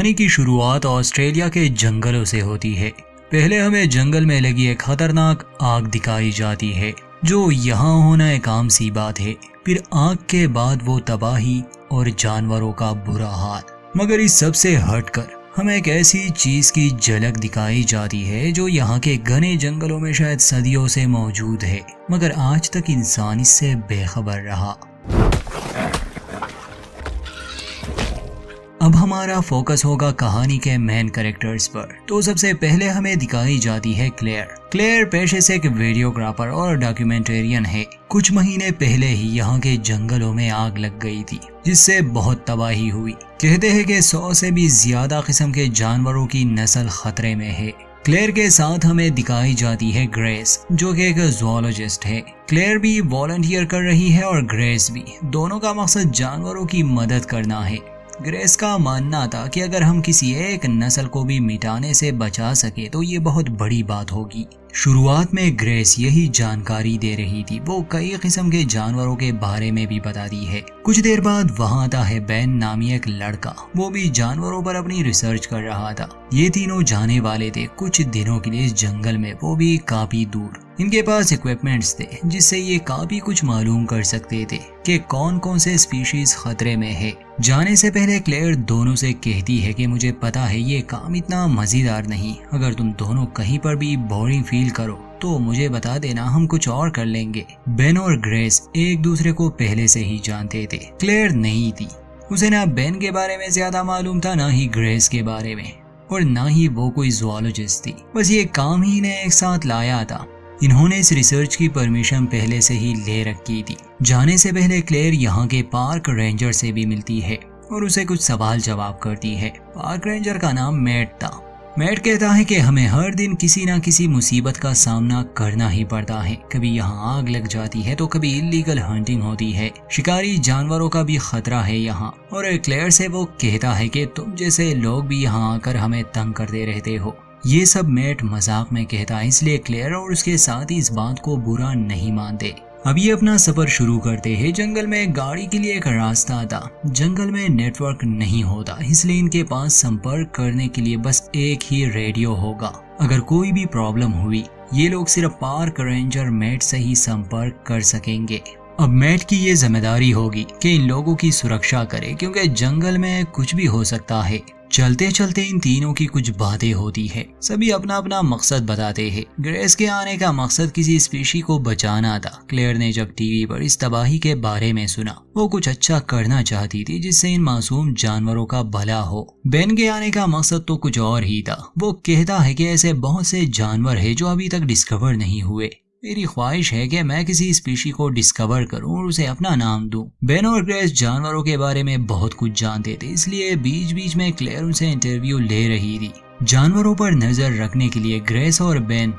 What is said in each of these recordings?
कहानी की शुरुआत ऑस्ट्रेलिया के जंगलों से होती है। पहले हमें जंगल में लगी एक खतरनाक आग दिखाई जाती है, जो यहाँ होना एक आम सी बात है। फिर आग के बाद वो तबाही और जानवरों का बुरा हाल। मगर इस सब से हटकर हमें एक ऐसी चीज की झलक दिखाई जाती है जो यहाँ के घने जंगलों में शायद सदियों से मौजूद है, मगर आज तक इंसान इससे बेखबर रहा। अब हमारा फोकस होगा कहानी के मेन कैरेक्टर्स पर। तो सबसे पहले हमें दिखाई जाती है क्लेयर। क्लेयर पेशे से एक वीडियोग्राफर और डॉक्यूमेंटेरियन है। कुछ महीने पहले ही यहाँ के जंगलों में आग लग गई थी, जिससे बहुत तबाही हुई। कहते हैं कि 100 से भी ज्यादा किस्म के जानवरों की नस्ल खतरे में है। क्लेयर के साथ हमें दिखाई जाती है ग्रेस, जो कि एक ज़ूलॉजिस्ट है। क्लेयर भी वॉलंटियर कर रही है और ग्रेस भी। दोनों का मकसद जानवरों की मदद करना है। ग्रेस का मानना था कि अगर हम किसी एक नस्ल को भी मिटाने से बचा सके तो ये बहुत बड़ी बात होगी। शुरुआत में ग्रेस यही जानकारी दे रही थी। वो कई किस्म के जानवरों के बारे में भी बताती है। कुछ देर बाद वहाँ आता है बेन नामी एक लड़का। वो भी जानवरों पर अपनी रिसर्च कर रहा था। ये तीनों जाने वाले थे कुछ दिनों के लिए इस जंगल में, वो भी काफी दूर। इनके पास इक्विपमेंट्स थे जिससे ये काफी कुछ मालूम कर सकते थे कि कौन कौन से स्पीशीज खतरे में है। जाने से पहले क्लेयर दोनों से कहती है कि मुझे पता है ये काम इतना मजेदार नहीं। अगर तुम दोनों कहीं पर भी बोरिंग फील करो तो मुझे बता देना, हम कुछ और कर लेंगे। बेन और ग्रेस एक दूसरे को पहले से ही जानते थे। क्लेयर नहीं थी, उसे ना बेन के बारे में ज्यादा मालूम था, ना ही ग्रेस के बारे में, और ना ही वो कोई ज़ूलॉजिस्ट थी। बस ये काम ही ने एक साथ लाया था। इन्होंने इस रिसर्च की परमिशन पहले से ही ले रखी थी। जाने से पहले क्लेयर यहाँ के पार्क रेंजर से भी मिलती है और उसे कुछ सवाल जवाब करती है। पार्क रेंजर का नाम मैट था। मैट कहता है कि हमें हर दिन किसी न किसी मुसीबत का सामना करना ही पड़ता है। कभी यहाँ आग लग जाती है तो कभी इलीगल हंटिंग होती है। शिकारी जानवरों का भी खतरा है यहाँ। और क्लेयर से वो कहता है कि तुम जैसे लोग भी यहाँ आकर हमें तंग करते रहते हो। ये सब मैट मजाक में कहता है, इसलिए क्लेयर और उसके साथ ही इस बात को बुरा नहीं मानते। अब ये अपना सफर शुरू करते हैं। जंगल में गाड़ी के लिए एक रास्ता था। जंगल में नेटवर्क नहीं होता, इसलिए इनके पास संपर्क करने के लिए बस एक ही रेडियो होगा। अगर कोई भी प्रॉब्लम हुई ये लोग सिर्फ पार्क रेंजर मैट से ही संपर्क कर सकेंगे। अब मैट की ये जिम्मेदारी होगी कि इन लोगों की सुरक्षा करे, क्योंकि जंगल में कुछ भी हो सकता है। चलते चलते इन तीनों की कुछ बातें होती है। सभी अपना अपना मकसद बताते हैं। ग्रेस के आने का मकसद किसी स्पीशी को बचाना था। क्लेयर ने जब टीवी पर इस तबाही के बारे में सुना, वो कुछ अच्छा करना चाहती थी जिससे इन मासूम जानवरों का भला हो। बेन के आने का मकसद तो कुछ और ही था। वो कहता है कि ऐसे बहुत से जानवर है जो अभी तक डिस्कवर नहीं हुए। मेरी ख्वाहिश है कि मैं किसी स्पीशी को डिस्कवर करूं और उसे अपना नाम दूं। बेन और ग्रेस जानवरों के बारे में बहुत कुछ जानते थे, इसलिए बीच बीच में क्लेयर उनसे इंटरव्यू ले रही थी। जानवरों पर नजर रखने के लिए ग्रेस और बेन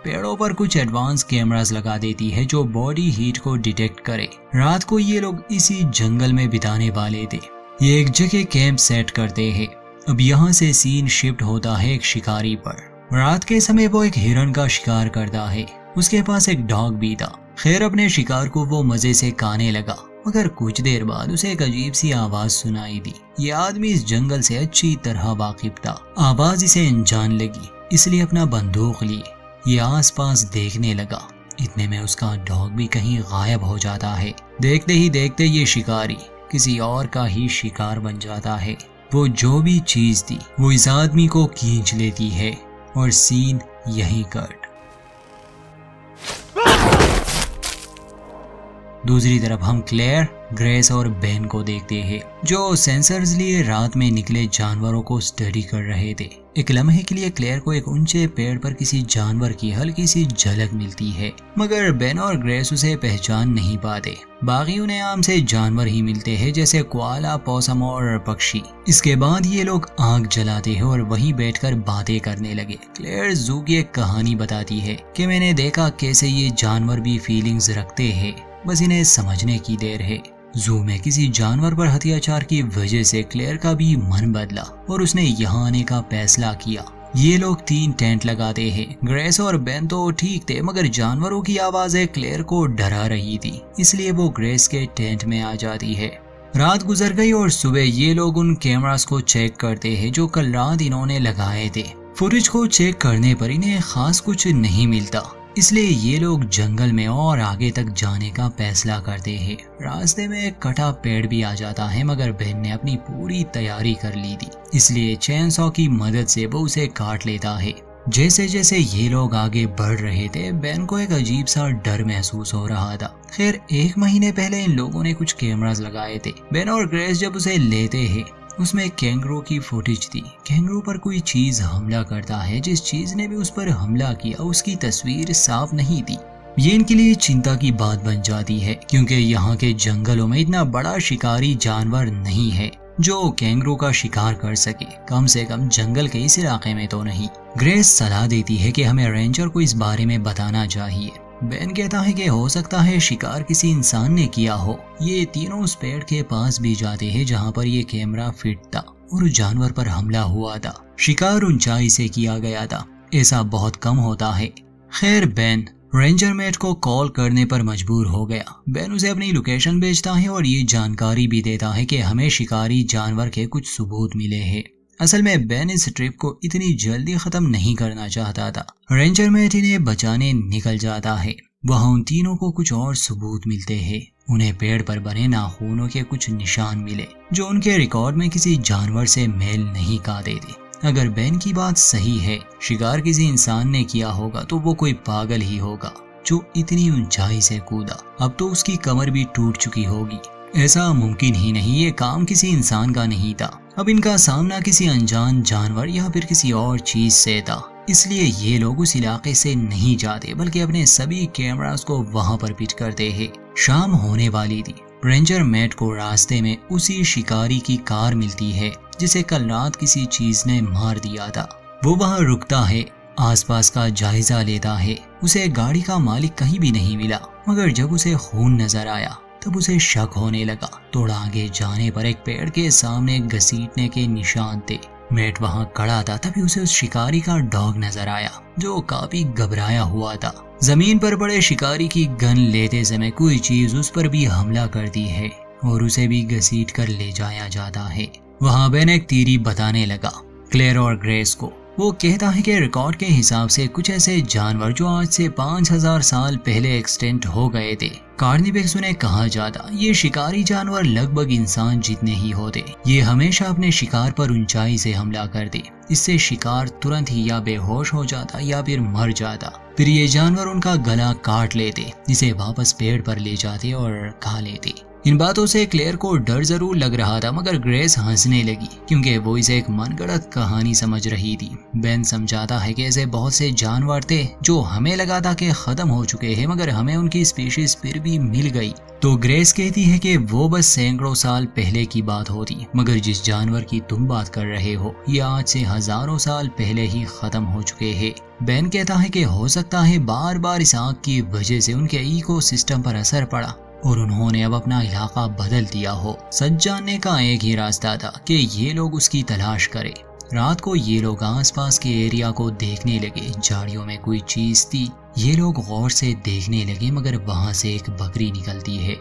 पेड़ों पर कुछ एडवांस कैमरास लगा देती है जो बॉडी हीट को डिटेक्ट करे। रात को ये लोग इसी जंगल में बिताने वाले थे। ये एक जगह कैंप सेट करते हैं। अब यहाँ से सीन शिफ्ट होता है एक शिकारी पर। रात के समय वो एक हिरन का शिकार करता है। उसके पास एक डॉग भी था। खैर अपने शिकार को वो मजे से खाने लगा, मगर कुछ देर बाद उसे एक अजीब सी आवाज सुनाई दी। ये आदमी इस जंगल से अच्छी तरह वाकिफ था। आवाज इसे अनजान लगी, इसलिए अपना बंदूक लिए ये आसपास देखने लगा। इतने में उसका डॉग भी कहीं गायब हो जाता है। देखते ही देखते ये शिकारी किसी और का ही शिकार बन जाता है। वो जो भी चीज थी वो इस आदमी को खींच लेती है और सीन यहीं कट। दूसरी तरफ हम क्लेयर, ग्रेस और बेन को देखते हैं, जो सेंसर्स लिए रात में निकले जानवरों को स्टडी कर रहे थे। एक लम्हे के लिए क्लेयर को एक ऊंचे पेड़ पर किसी जानवर की हल्की सी झलक मिलती है, मगर बेन और ग्रेस उसे पहचान नहीं पाते। बाकी उन्हें आम से जानवर ही मिलते हैं, जैसे कोआला, पॉसम और पक्षी। इसके बाद ये लोग आग जलाते हैं और वहीं बैठकर बातें करने लगे। क्लेयर जू की एक कहानी बताती है कि मैंने देखा कैसे ये जानवर भी फीलिंग्स रखते हैं, बस इन्हें समझने की देर है। जू में किसी जानवर पर अत्याचार की वजह से क्लेयर का भी मन बदला और उसने यहाँ आने का फैसला किया। ये लोग 3 टेंट लगाते हैं। ग्रेस और बेन तो ठीक थे, मगर जानवरों की आवाजें क्लेयर को डरा रही थी, इसलिए वो ग्रेस के टेंट में आ जाती है। रात गुजर गई और सुबह ये लोग उन कैमरास को चेक करते हैं जो कल रात इन्होंने लगाए थे। फुटेज को चेक करने पर इन्हें खास कुछ नहीं मिलता, इसलिए ये लोग जंगल में और आगे तक जाने का फैसला करते हैं। रास्ते में एक कटा पेड़ भी आ जाता है, मगर बेन ने अपनी पूरी तैयारी कर ली थी, इसलिए चेन सॉ की मदद से वो उसे काट लेता है। जैसे जैसे ये लोग आगे बढ़ रहे थे, बेन को एक अजीब सा डर महसूस हो रहा था। खैर, 1 महीने पहले इन लोगों ने कुछ कैमरास लगाए थे। बेन और ग्रेस जब उसे लेते हैं, उसमें कैंगरू की फुटेज थी। कैंगरू पर कोई चीज हमला करता है, जिस चीज ने भी उस पर हमला किया उसकी तस्वीर साफ नहीं थी। ये इनके लिए चिंता की बात बन जाती है, क्योंकि यहाँ के जंगलों में इतना बड़ा शिकारी जानवर नहीं है जो कैंगरू का शिकार कर सके, कम से कम जंगल के इस इलाके में तो नहीं। ग्रेस सलाह देती है कि हमें रेंजर को इस बारे में बताना चाहिए। बेन कहता है कि हो सकता है शिकार किसी इंसान ने किया हो। ये तीनों उस पेड़ के पास भी जाते हैं जहाँ पर ये कैमरा फिट था और उस जानवर पर हमला हुआ था। शिकार ऊंचाई से किया गया था, ऐसा बहुत कम होता है। खैर, बेन रेंजर मेट को कॉल करने पर मजबूर हो गया। बेन उसे अपनी लोकेशन भेजता है और ये जानकारी भी देता है कि हमें शिकारी जानवर के कुछ सबूत मिले हैं। असल में बेन इस ट्रिप को इतनी जल्दी खत्म नहीं करना चाहता था। रेंजर मेट इन्हें बचाने निकल जाता है। वहाँ उन तीनों को कुछ और सबूत मिलते हैं। उन्हें पेड़ पर बने नाखूनों के कुछ निशान मिले जो उनके रिकॉर्ड में किसी जानवर से मेल नहीं खाते थे। अगर बेन की बात सही है, शिकार किसी इंसान ने किया होगा, तो वो कोई पागल ही होगा जो इतनी ऊंचाई से कूदा। अब तो उसकी कमर भी टूट चुकी होगी। ऐसा मुमकिन ही नहीं, ये काम किसी इंसान का नहीं था। अब इनका सामना किसी अनजान जानवर या फिर किसी और चीज से था, इसलिए ये लोग उस इलाके से नहीं जाते, बल्कि अपने सभी कैमरास को वहां पर फिट करते हैं। शाम होने वाली थी। रेंजर मैट को रास्ते में उसी शिकारी की कार मिलती है जिसे कल रात किसी चीज ने मार दिया था। वो वहां रुकता है, आसपास का जायजा लेता है। उसे गाड़ी का मालिक कहीं भी नहीं मिला, मगर जब उसे खून नजर आया तब उसे शक होने लगा। थोड़ा आगे जाने पर एक पेड़ के सामने घसीटने के निशान थे। मैट वहां खड़ा था, तभी उसे उस शिकारी का डॉग नजर आया जो काफी घबराया हुआ था। जमीन पर पड़े शिकारी की गन लेते समय कोई चीज उस पर भी हमला करती है और उसे भी घसीट कर ले जाया जाता है। वहां बेन एक थ्योरी बताने लगा क्लेयर और ग्रेस को। वो कहता है कि रिकॉर्ड के हिसाब से कुछ ऐसे जानवर जो आज से 5000 साल पहले एक्सटेंट हो गए थे, कार्निवेक्स उन्हें कहा जाता। ये शिकारी जानवर लगभग इंसान जितने ही होते। ये हमेशा अपने शिकार पर ऊंचाई से हमला करते। इससे शिकार तुरंत ही या बेहोश हो जाता या फिर मर जाता। फिर ये जानवर उनका गला काट लेते, जिसे वापस पेड़ पर ले जाते और खा लेते। इन बातों से क्लेयर को डर जरूर लग रहा था, मगर ग्रेस हंसने लगी क्योंकि वो इसे एक मनगढ़ंत कहानी समझ रही थी। बेन समझाता है कि ऐसे बहुत से जानवर थे जो हमें लगा था कि खत्म हो चुके हैं, मगर हमें उनकी स्पीशीज फिर भी मिल गई। तो ग्रेस कहती है कि वो बस सैकड़ों साल पहले की बात होती, मगर जिस जानवर की तुम बात कर रहे हो ये आज से हजारों साल पहले ही खत्म हो चुके हैं। बेन कहता है कि हो सकता है बार बार इस आग की वजह से उनके इकोसिस्टम पर असर पड़ा और उन्होंने अब अपना इलाका बदल दिया हो। सच जानने का एक ही रास्ता था कि ये लोग उसकी तलाश करें। रात को ये लोग आसपास के एरिया को देखने लगे। झाड़ियों में कोई चीज थी। ये लोग गौर से देखने लगे, मगर वहां से एक बकरी निकलती है।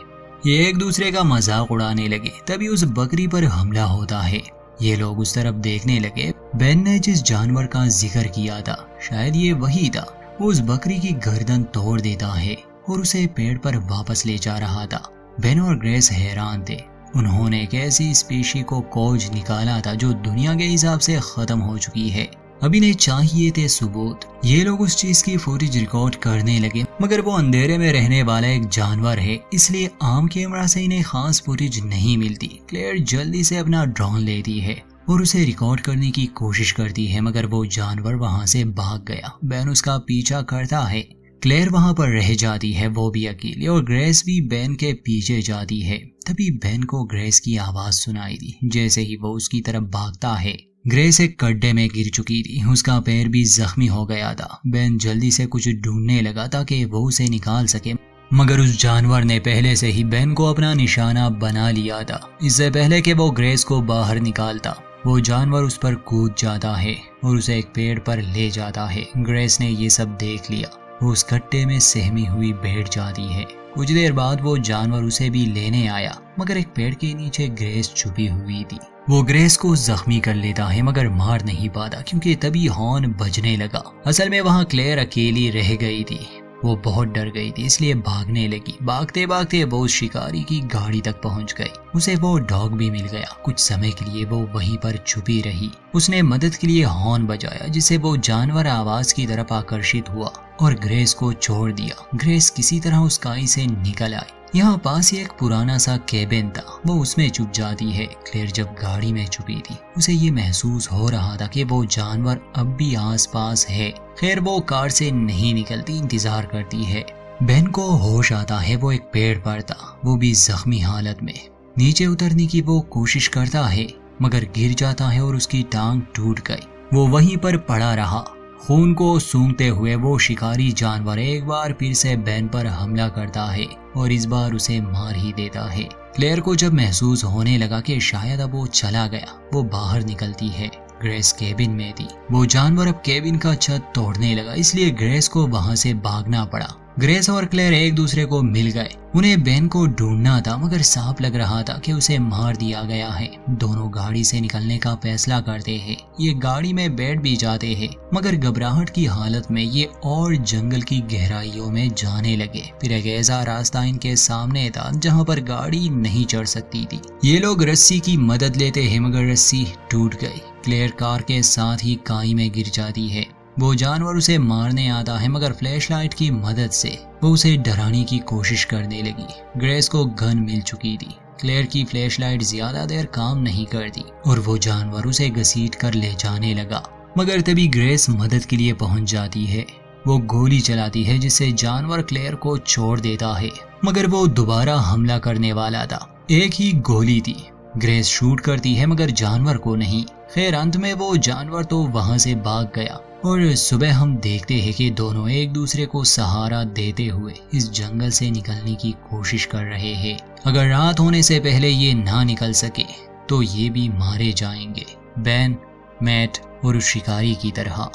ये एक दूसरे का मजाक उड़ाने लगे, तभी उस बकरी पर हमला होता है। ये लोग उस तरफ देखने लगे। बेन ने जिस जानवर का जिक्र किया था, शायद ये वही था। वो उस बकरी की गर्दन तोड़ देता है और उसे पेड़ पर वापस ले जा रहा था। बेन और ग्रेस हैरान थे। उन्होंने एक ऐसी स्पीशी को खोज निकाला था जो दुनिया के हिसाब से खत्म हो चुकी है। अब इन्हें चाहिए थे सबूत। ये लोग उस चीज की फुटेज रिकॉर्ड करने लगे, मगर वो अंधेरे में रहने वाला एक जानवर है, इसलिए आम कैमरा से इन्हें खास फुटेज नहीं मिलती। क्लेयर जल्दी से अपना ड्रोन लेती है और उसे रिकॉर्ड करने की कोशिश करती है, मगर वो जानवर वहां से भाग गया। बेन उसका पीछा करता है। क्लेयर वहां पर रह जाती है, वो भी अकेली, और ग्रेस भी बेन के पीछे जाती है। तभी बेन को ग्रेस की आवाज सुनाई दी। जैसे ही वो उसकी तरफ भागता है, ग्रेस एक गड्ढे में गिर चुकी थी। उसका पैर भी जख्मी हो गया था। बेन जल्दी से कुछ ढूंढने लगा ताकि वो उसे निकाल सके, मगर उस जानवर ने पहले से ही बेन को अपना निशाना बना लिया था। इससे पहले कि वो ग्रेस को बाहर निकालता, वो जानवर उस पर कूद जाता है और उसे एक पेड़ पर ले जाता है। ग्रेस ने ये सब देख लिया। वो उस गड्ढे में सहमी हुई बैठ जाती है। कुछ देर बाद वो जानवर उसे भी लेने आया, मगर एक पेड़ के नीचे ग्रेस छुपी हुई थी। वो ग्रेस को जख्मी कर लेता है मगर मार नहीं पाता क्योंकि तभी हॉर्न बजने लगा। असल में वहाँ क्लेयर अकेली रह गई थी। वो बहुत डर गई थी इसलिए भागने लगी। भागते भागते वो शिकारी की गाड़ी तक पहुंच गई। उसे वो डॉग भी मिल गया। कुछ समय के लिए वो वहीं पर छुपी रही। उसने मदद के लिए हॉर्न बजाया जिससे वो जानवर आवाज की तरफ आकर्षित हुआ और ग्रेस को छोड़ दिया। ग्रेस किसी तरह उस काई से निकल आई। यहाँ पास ही एक पुराना सा केबिन था। वो उसमें छुप जाती है। क्लेयर जब गाड़ी में छुपी थी उसे ये महसूस हो रहा था कि वो जानवर अब भी आसपास है। खैर वो कार से नहीं निकलती, इंतजार करती है। बेन को होश आता है। वो एक पेड़ पर था, वो भी जख्मी हालत में। नीचे उतरने की वो कोशिश करता है मगर गिर जाता है और उसकी टांग टूट गई। वो वहीं पर पड़ा रहा। खून को सूंघते हुए वो शिकारी जानवर एक बार फिर से बेन पर हमला करता है और इस बार उसे मार ही देता है। क्लेयर को जब महसूस होने लगा कि शायद अब वो चला गया, वो बाहर निकलती है। ग्रेस केबिन में थी। वो जानवर अब केबिन का छत तोड़ने लगा इसलिए ग्रेस को वहां से भागना पड़ा। ग्रेस और क्लेयर एक दूसरे को मिल गए। उन्हें बेन को ढूंढना था मगर साफ लग रहा था कि उसे मार दिया गया है। दोनों गाड़ी से निकलने का फैसला करते हैं। ये गाड़ी में बैठ भी जाते हैं मगर घबराहट की हालत में ये और जंगल की गहराइयों में जाने लगे। फिर एक ऐसा रास्ता इनके सामने था जहाँ पर गाड़ी नहीं चढ़ सकती थी। ये लोग रस्सी की मदद लेते हैं मगर रस्सी टूट गई। क्लेयर कार के साथ ही काई में गिर जाती है। वो जानवर उसे मारने आता है मगर फ्लैशलाइट की मदद से वो उसे डराने की कोशिश करने लगी। ग्रेस को गन मिल चुकी थी। क्लेयर की फ्लैशलाइट ज्यादा देर काम नहीं करती और वो जानवर उसे घसीट कर ले जाने लगा। मगर तभी ग्रेस मदद के लिए पहुंच जाती है। वो गोली चलाती है जिससे जानवर क्लेयर को छोड़ देता है मगर वो दोबारा हमला करने वाला था। एक ही गोली थी। ग्रेस शूट करती है मगर जानवर को नहीं। खैर अंत में वो जानवर तो वहां से भाग गया और सुबह हम देखते हैं कि दोनों एक दूसरे को सहारा देते हुए इस जंगल से निकलने की कोशिश कर रहे हैं। अगर रात होने से पहले ये ना निकल सके तो ये भी मारे जाएंगे, बेन, मैट और उस शिकारी की तरह।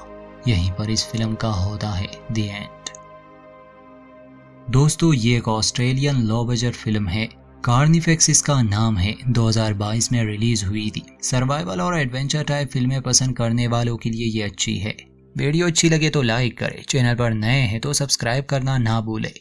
यहीं पर इस फिल्म का होता है द एंड। दोस्तों ये एक ऑस्ट्रेलियन लो बजट फिल्म है। कार्निफेक्स इसका नाम है। 2022 में रिलीज हुई थी। सर्वाइवल और एडवेंचर टाइप फिल्में पसंद करने वालों के लिए ये अच्छी है। वीडियो अच्छी लगे तो लाइक करें, चैनल पर नए हैं तो सब्सक्राइब करना ना भूलें।